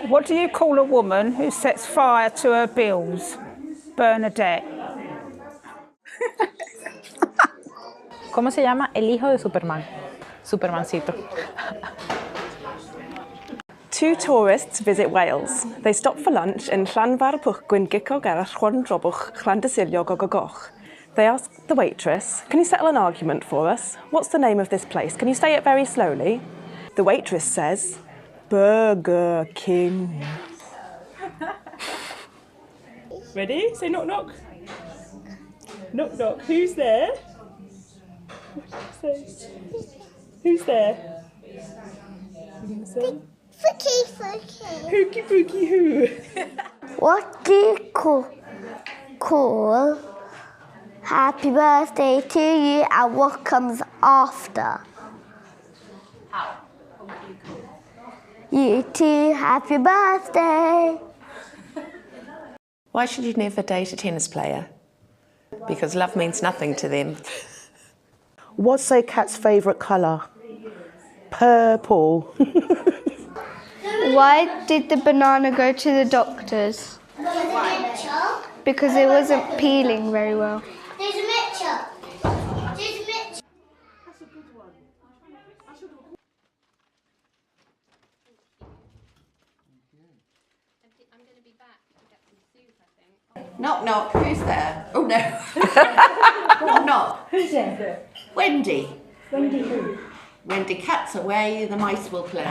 What do you call a woman who sets fire to her bills? Bernadette. ¿Cómo se llama el hijo de Superman? Supermancito. Two tourists visit Wales. They stop for lunch in Llanfair Pwch Gicog ar Drobwch, Llandysiliog Gogoch. They ask the waitress, "Can you settle an argument for us? What's the name of this place? Can you say it very slowly?" The waitress says, "Burger King." Ready? Say knock knock. Knock knock. Who's there? Say, who's there? Fooky, fooky. Hooky pooky who? What do you call happy birthday to you and what comes after? You too, happy birthday. Why should you never date a tennis player? Because love means nothing to them. What's a cat's favourite colour? Purple. Why did the banana go to the doctors? Because it wasn't peeling very well. There's a Mitchell. There's a Mitchell. That's a good one. I'm going to be back to get some soup, I think. Knock, knock, who's there? Oh, no. Knock, knock. Who's there? Wendy. Wendy who? Wendy, cats away, the mice will play.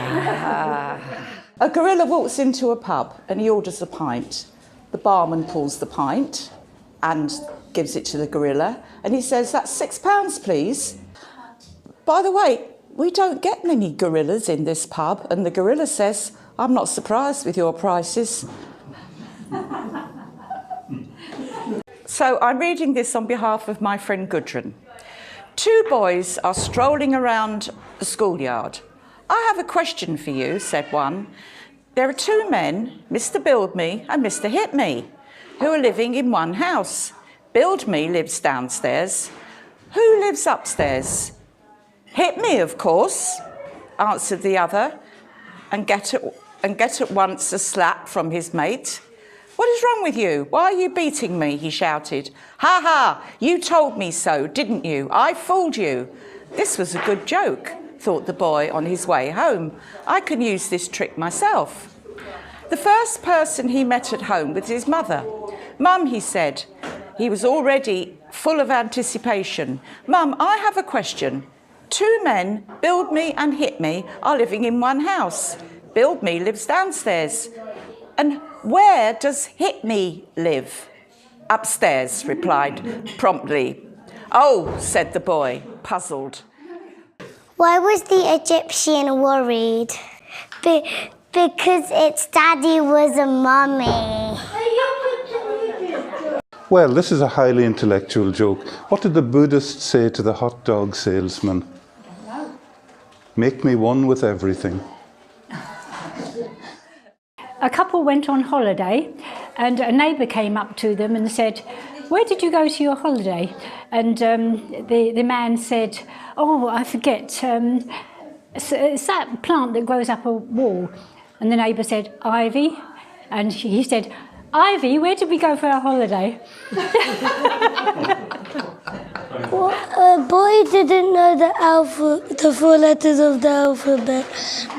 A gorilla walks into a pub and he orders a pint. The barman pulls the pint and gives it to the gorilla and he says, "That's £6, please." "By the way, we don't get many gorillas in this pub." And the gorilla says, "I'm not surprised with your prices." So I'm reading this on behalf of my friend Gudrun. Two boys are strolling around the schoolyard. "I have a question for you," said one. "There are two men, Mr. Build Me and Mr. Hit Me, who are living in one house. Build Me lives downstairs. Who lives upstairs?" "Hit Me, of course," answered the other, and get at once a slap from his mate. "What is wrong with you? Why are you beating me?" he shouted. "Ha ha, you told me so, didn't you? I fooled you." This was a good joke, thought the boy on his way home. I can use this trick myself. The first person he met at home was his mother. "Mum," he said. He was already full of anticipation. "Mum, I have a question. Two men, Build Me and Hit Me, are living in one house. Build Me lives downstairs. And where does Hit Me live?" "Upstairs," replied promptly. "Oh," said the boy, puzzled. Why was the Egyptian worried? Because its daddy was a mummy. Well, this is a highly intellectual joke. What did the Buddhist say to the hot dog salesman? "Make me one with everything." A couple went on holiday and a neighbour came up to them and said, "Where did you go to your holiday?" And the man said, "Oh, I forget, it's that plant that grows up a wall." And the neighbour said, "Ivy." And he said, "Ivy, where did we go for our holiday?" Well, a boy didn't know the 4 letters of the alphabet,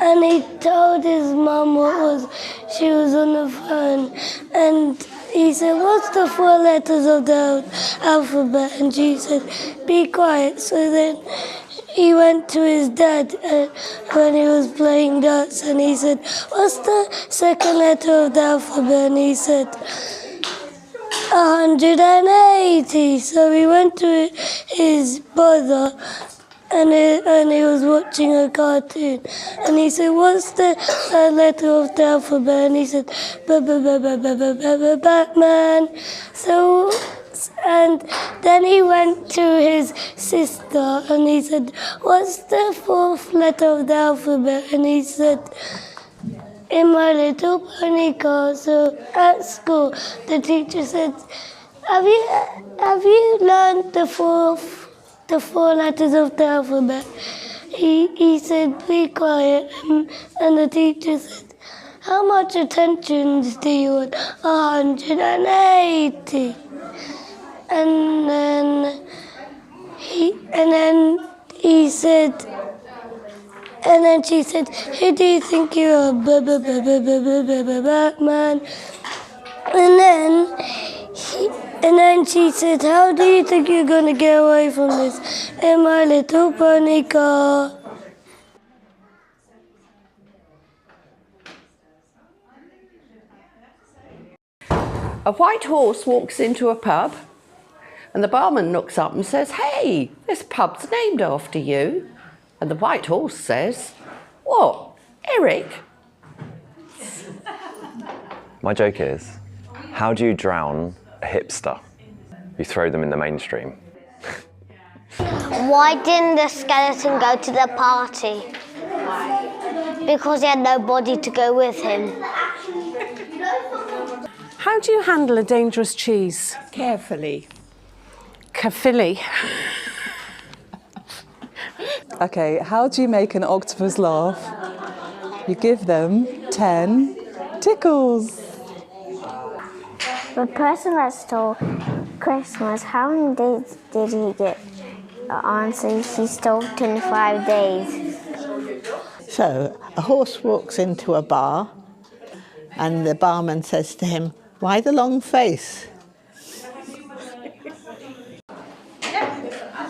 and he told his mum she was on the phone, and he said, "What's the 4 letters of the alphabet?" And she said, "Be quiet." So then he went to his dad when he was playing darts, and he said, "What's the second letter of the alphabet?" And he said, 180. So he went to his brother and he was watching a cartoon, and he said, "What's the letter of the alphabet?" And he said, Batman. So, and then he went to his sister and he said, "What's the 4th letter of the alphabet?" And he said, "In My Little Pony Car." So at school, the teacher said, Have you learned the 4 letters of the alphabet?" he said, be quiet, and the teacher said, how much attention do you want? 180. And then he said, and then she said, who do you think you are, Batman? And then she said, how do you think you're going to get away from this in my little pony car? A white horse walks into a pub and the barman looks up and says, hey, this pub's named after you. And the white horse says, what, Eric? My joke is, how do you drown a hipster? You throw them in the mainstream. Why didn't the skeleton go to the party? Because he had nobody to go with him. How do you handle a dangerous cheese? Carefully. Carefully. Okay, how do you make an octopus laugh? You give them 10 tickles. The person that stole Christmas, how many days did he get? The answer, he stole 25 days. So, a horse walks into a bar and the barman says to him, why the long face?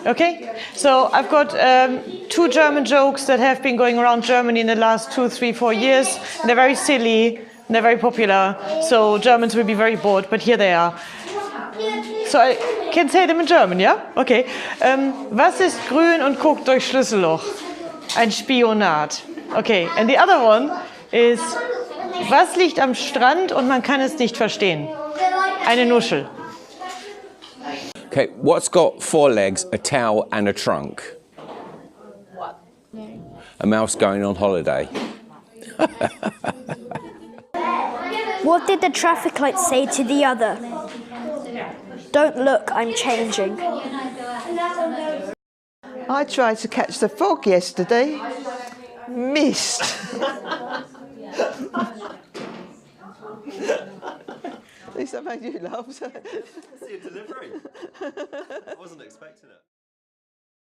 Okay, so I've got 2 German jokes that have been going around Germany in the last 2, 3, 4 years. And they're very silly, and they're very popular, so Germans will be very bored, but here they are. So I can say them in German, yeah? Okay. Was ist grün und guckt durch Schlüsselloch? Ein Spionat. Okay, and the other one is, was liegt am Strand und man kann es nicht verstehen? Eine Nuschel. Okay, what's got 4 legs, a tail and a trunk? A mouse going on holiday. What did the traffic light say to the other? Don't look, I'm changing. I tried to catch the fog yesterday. Missed. At least I made you laugh. That's your delivery. I wasn't expecting it.